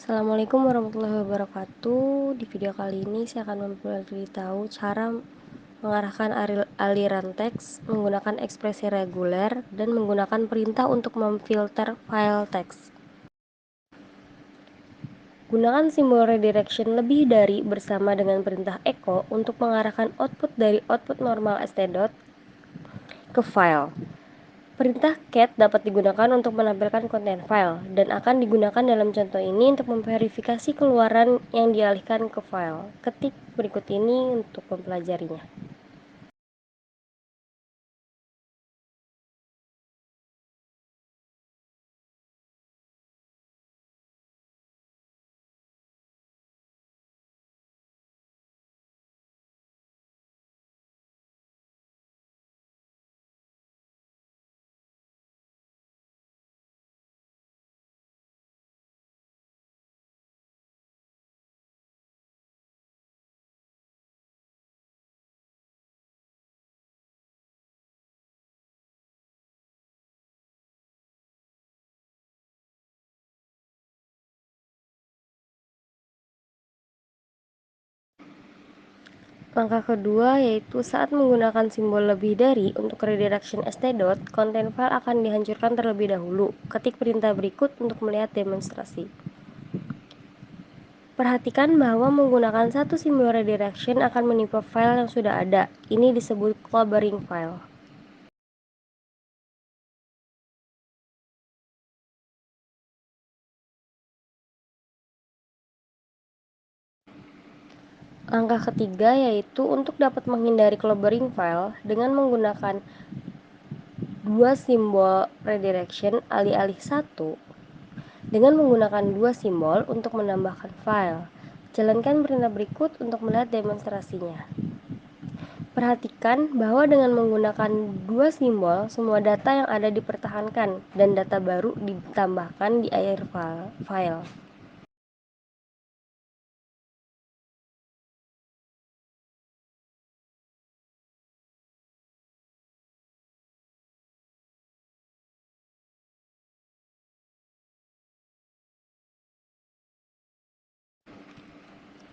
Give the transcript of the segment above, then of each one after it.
Assalamualaikum warahmatullahi wabarakatuh. Di video kali ini saya akan memberitahu cara mengarahkan aliran teks menggunakan ekspresi reguler dan menggunakan perintah untuk memfilter file teks. Gunakan simbol redirection lebih dari bersama dengan perintah echo untuk mengarahkan output dari output normal std ke file. Perintah cat dapat digunakan untuk menampilkan konten file dan akan digunakan dalam contoh ini untuk memverifikasi keluaran yang dialihkan ke file. Ketik berikut ini untuk mempelajarinya. Langkah kedua yaitu saat menggunakan simbol lebih dari untuk redirection std, konten file akan dihancurkan terlebih dahulu. Ketik perintah berikut untuk melihat demonstrasi. Perhatikan bahwa menggunakan satu simbol redirection akan menipu file yang sudah ada. Ini disebut clobbering file. Langkah ketiga yaitu untuk dapat menghindari clobbering file dengan menggunakan dua simbol redirection alih-alih satu. Dengan menggunakan dua simbol untuk menambahkan file. Jalankan perintah berikut untuk melihat demonstrasinya. Perhatikan bahwa dengan menggunakan dua simbol, semua data yang ada dipertahankan dan data baru ditambahkan di akhir file.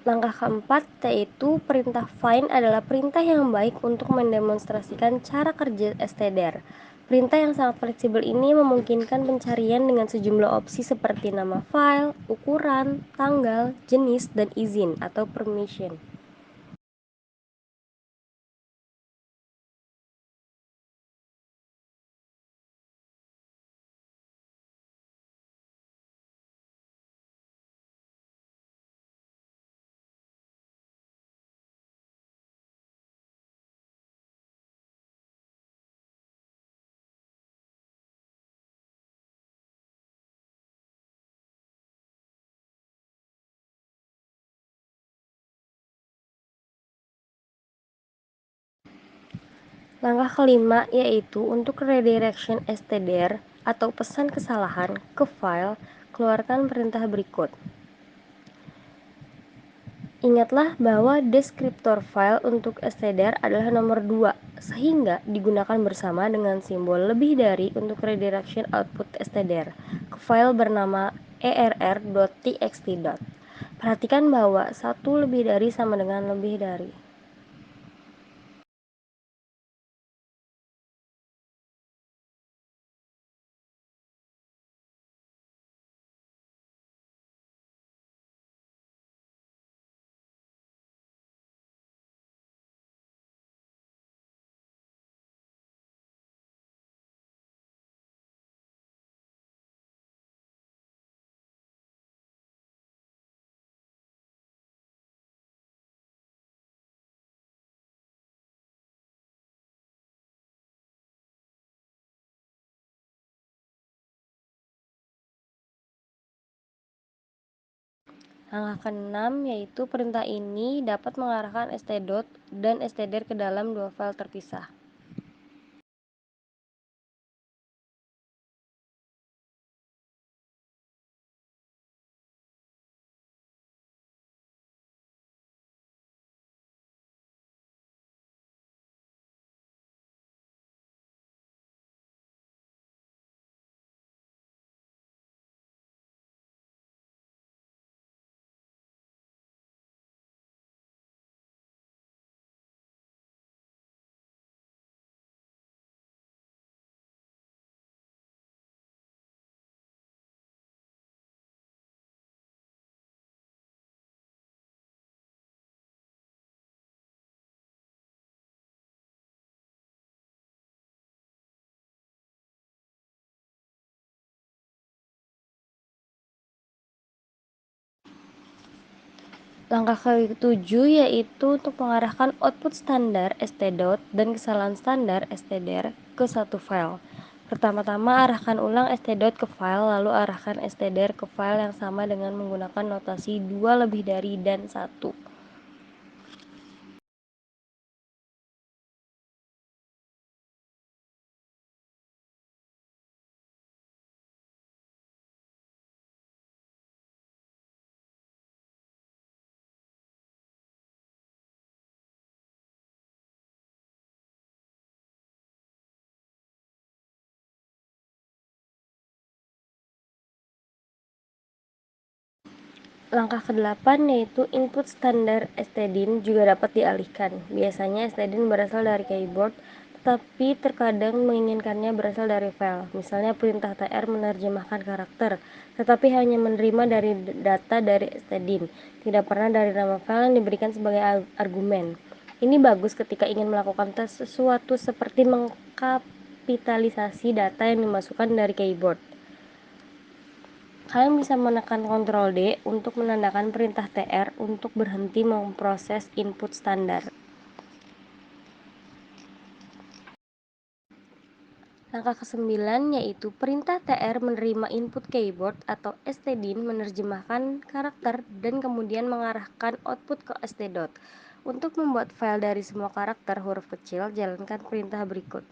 Langkah keempat yaitu perintah find adalah perintah yang baik untuk mendemonstrasikan cara kerja std. Perintah yang sangat fleksibel ini memungkinkan pencarian dengan sejumlah opsi seperti nama file, ukuran, tanggal, jenis, dan izin atau permission. Langkah kelima yaitu untuk redirection std atau pesan kesalahan ke file, keluarkan perintah berikut. Ingatlah bahwa deskriptor file untuk std adalah nomor 2, sehingga digunakan bersama dengan simbol lebih dari untuk redirection output std ke file bernama err.txt. Perhatikan bahwa satu lebih dari sama dengan lebih dari. Langkah keenam yaitu perintah ini dapat mengarahkan std dan std ke dalam dua file terpisah. Langkah ketujuh yaitu untuk mengarahkan output standar std dan kesalahan standar std ke satu file. Pertama-tama arahkan ulang std ke file, lalu arahkan std ke file yang sama dengan menggunakan notasi 2 lebih dari dan 1. Langkah ke-8 yaitu input standar stdin juga dapat dialihkan. Biasanya stdin berasal dari keyboard, tetapi terkadang menginginkannya berasal dari file. Misalnya perintah tr menerjemahkan karakter, tetapi hanya menerima dari data dari stdin, tidak pernah dari nama file yang diberikan sebagai argumen. Ini bagus ketika ingin melakukan sesuatu seperti mengkapitalisasi data yang dimasukkan dari keyboard. Kalian bisa menekan Ctrl D untuk menandakan perintah tr untuk berhenti memproses input standar. Langkah ke-9 yaitu perintah tr menerima input keyboard atau stdin menerjemahkan karakter dan kemudian mengarahkan output ke std. Untuk membuat file dari semua karakter huruf kecil, jalankan perintah berikut.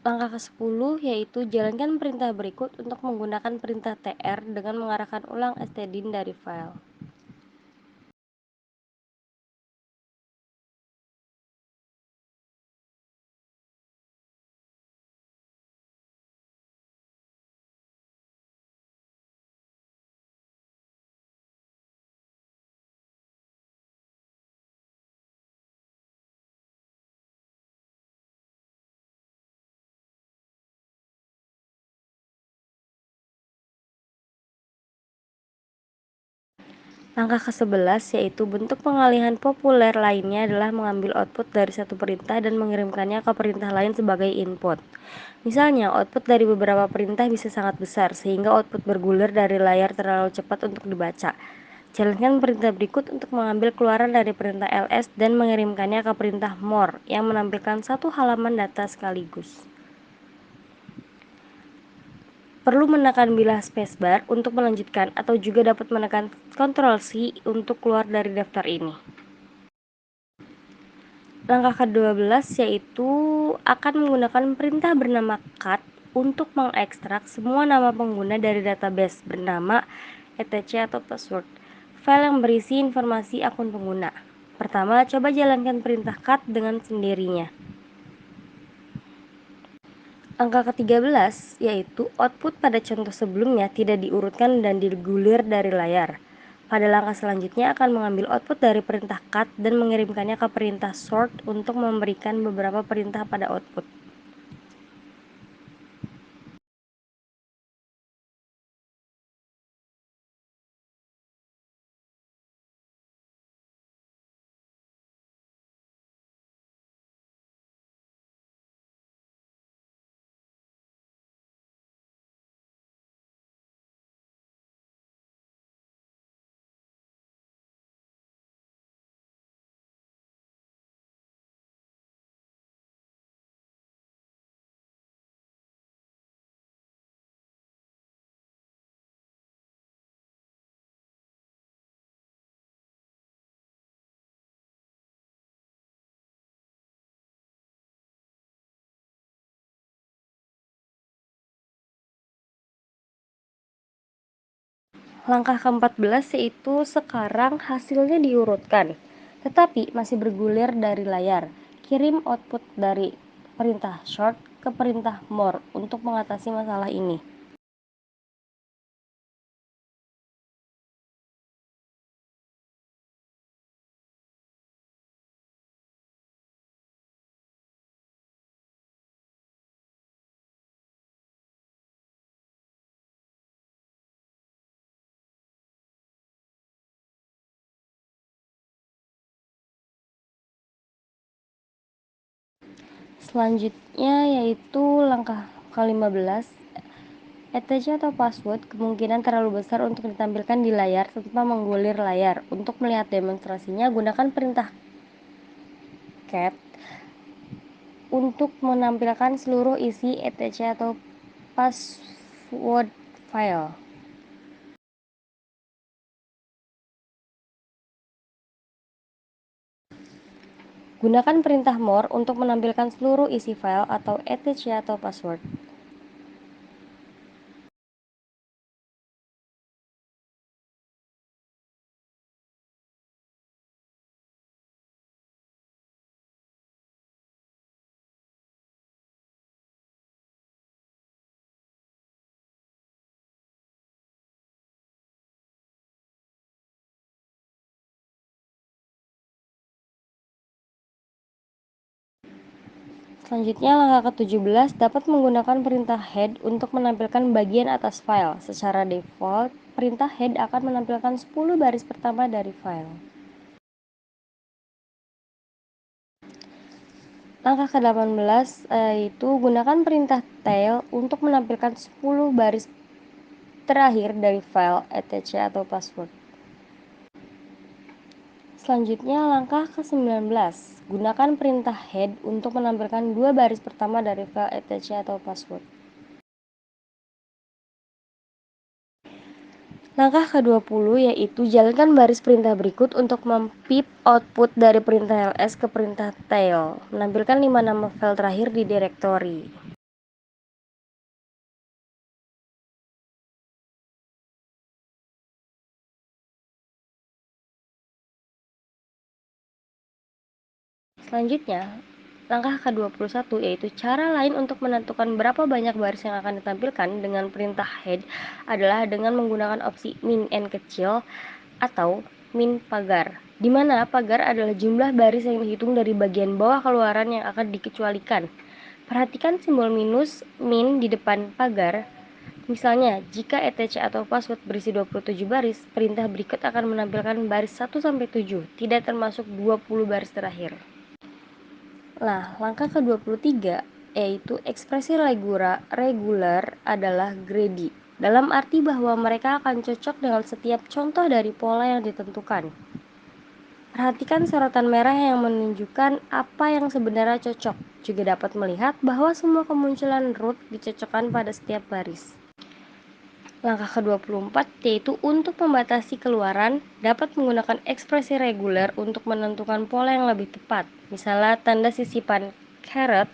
Langkah ke-10 yaitu jalankan perintah berikut untuk menggunakan perintah tr dengan mengarahkan ulang stdin dari file. Langkah ke-11 yaitu bentuk pengalihan populer lainnya adalah mengambil output dari satu perintah dan mengirimkannya ke perintah lain sebagai input. Misalnya, output dari beberapa perintah bisa sangat besar sehingga output bergulir dari layar terlalu cepat untuk dibaca. Jalankan perintah berikut untuk mengambil keluaran dari perintah ls dan mengirimkannya ke perintah more yang menampilkan satu halaman data sekaligus. Perlu menekan bilah spacebar untuk melanjutkan atau juga dapat menekan Ctrl C untuk keluar dari daftar ini. Langkah ke-12 yaitu akan menggunakan perintah bernama cut untuk mengekstrak semua nama pengguna dari database bernama etc atau password, file yang berisi informasi akun pengguna. Pertama, coba jalankan perintah cut dengan sendirinya. Angka ke-13 yaitu output pada contoh sebelumnya tidak diurutkan dan digulir dari layar. Pada langkah selanjutnya akan mengambil output dari perintah cut dan mengirimkannya ke perintah sort untuk memberikan beberapa perintah pada output. Langkah ke-14 yaitu sekarang hasilnya diurutkan, tetapi masih bergulir dari layar. Kirim output dari perintah short ke perintah more untuk mengatasi masalah ini. Selanjutnya yaitu langkah ke-15, etc atau password kemungkinan terlalu besar untuk ditampilkan di layar tanpa menggulir layar. Untuk melihat demonstrasinya, gunakan perintah cat untuk menampilkan seluruh isi etc atau password file. Gunakan perintah more untuk menampilkan seluruh isi file atau etc atau password. Selanjutnya, langkah ke-17 dapat menggunakan perintah head untuk menampilkan bagian atas file. Secara default, perintah head akan menampilkan 10 baris pertama dari file. Langkah ke-18 yaitu gunakan perintah tail untuk menampilkan 10 baris terakhir dari file etc atau password. Selanjutnya, langkah ke-19, gunakan perintah head untuk menampilkan 2 baris pertama dari file etc atau password. Langkah ke-20 yaitu jalankan baris perintah berikut untuk mempip output dari perintah ls ke perintah tail. Menampilkan 5 nama file terakhir di direktori. Selanjutnya, langkah ke-21 yaitu cara lain untuk menentukan berapa banyak baris yang akan ditampilkan dengan perintah head adalah dengan menggunakan opsi min n kecil atau min pagar, di mana pagar adalah jumlah baris yang dihitung dari bagian bawah keluaran yang akan dikecualikan. Perhatikan simbol minus min di depan pagar. Misalnya, jika etc atau password berisi 27 baris, perintah berikut akan menampilkan baris 1-7, tidak termasuk 20 baris terakhir. Nah, langkah ke-23 yaitu ekspresi regular adalah greedy, dalam arti bahwa mereka akan cocok dengan setiap contoh dari pola yang ditentukan. Perhatikan sorotan merah yang menunjukkan apa yang sebenarnya cocok. Juga dapat melihat bahwa semua kemunculan root dicocokkan pada setiap baris. Langkah ke-24 yaitu untuk membatasi keluaran dapat menggunakan ekspresi reguler untuk menentukan pola yang lebih tepat. Misalnya tanda sisipan caret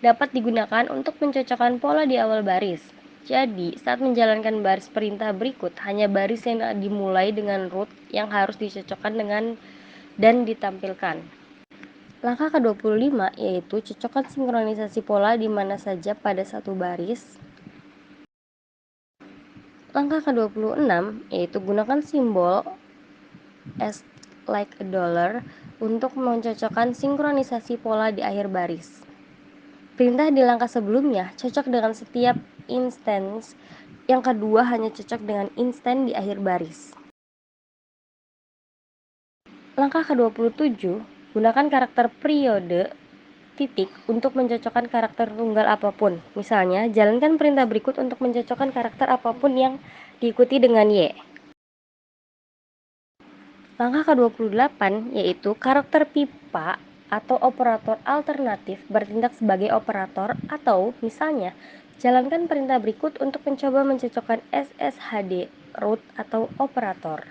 dapat digunakan untuk mencocokkan pola di awal baris. Jadi, saat menjalankan baris perintah berikut, hanya baris yang dimulai dengan root yang harus dicocokkan dengan dan ditampilkan. Langkah ke-25 yaitu cocokkan sinkronisasi pola di mana saja pada satu baris. Langkah ke-26 yaitu gunakan simbol as like a dollar untuk mencocokkan sinkronisasi pola di akhir baris. Perintah di langkah sebelumnya cocok dengan setiap instance, yang kedua hanya cocok dengan instan di akhir baris. Langkah ke-27, gunakan karakter periode titik untuk mencocokkan karakter tunggal apapun. Misalnya, jalankan perintah berikut untuk mencocokkan karakter apapun yang diikuti dengan Y. Langkah ke-28 yaitu karakter pipa atau operator alternatif bertindak sebagai operator atau misalnya jalankan perintah berikut untuk mencoba mencocokkan SSHD root atau operator.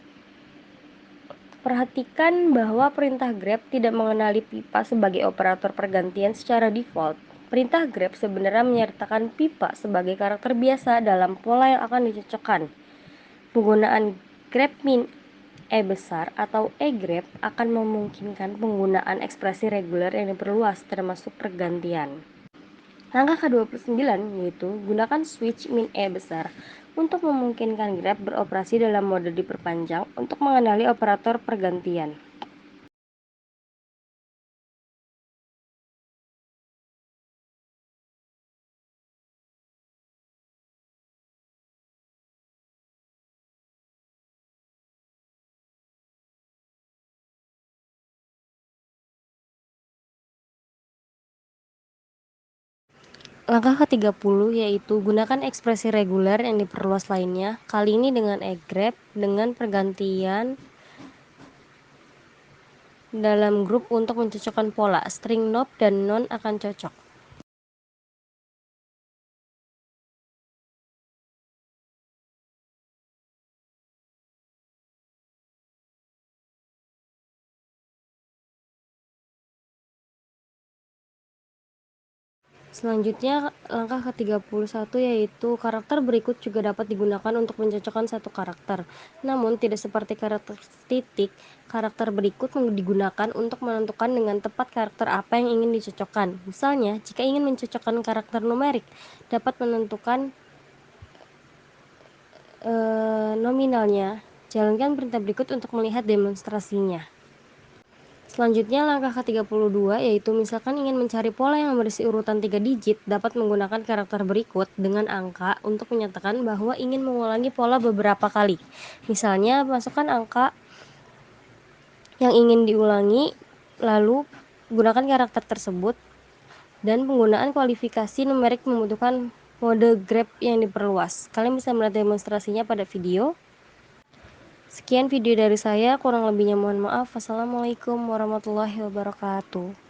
Perhatikan bahwa perintah grep tidak mengenali pipa sebagai operator pergantian secara default. Perintah grep sebenarnya menyertakan pipa sebagai karakter biasa dalam pola yang akan dicocokkan. Penggunaan grep min E besar atau E-grep akan memungkinkan penggunaan ekspresi reguler yang diperluas, termasuk pergantian. Langkah ke-29 yaitu gunakan switch min E besar untuk memungkinkan grep beroperasi dalam mode diperpanjang untuk mengenali operator pergantian. Langkah ke-30 yaitu gunakan ekspresi reguler yang diperluas lainnya, kali ini dengan E-grep dengan pergantian dalam grup untuk mencocokkan pola. String nope dan non akan cocok. Selanjutnya, langkah ke-31 yaitu karakter berikut juga dapat digunakan untuk mencocokkan satu karakter. Namun, tidak seperti karakter titik, karakter berikut digunakan untuk menentukan dengan tepat karakter apa yang ingin dicocokkan. Misalnya, jika ingin mencocokkan karakter numerik, dapat menentukan nominalnya. Jalankan perintah berikut untuk melihat demonstrasinya. Selanjutnya langkah ke-32 yaitu misalkan ingin mencari pola yang berisi urutan 3 digit, dapat menggunakan karakter berikut dengan angka untuk menyatakan bahwa ingin mengulangi pola beberapa kali. Misalnya masukkan angka yang ingin diulangi, lalu gunakan karakter tersebut, dan penggunaan kualifikasi numerik membutuhkan mode grep yang diperluas. Kalian bisa melihat demonstrasinya pada video. Sekian video dari saya, kurang lebihnya mohon maaf. Wassalamualaikum warahmatullahi wabarakatuh.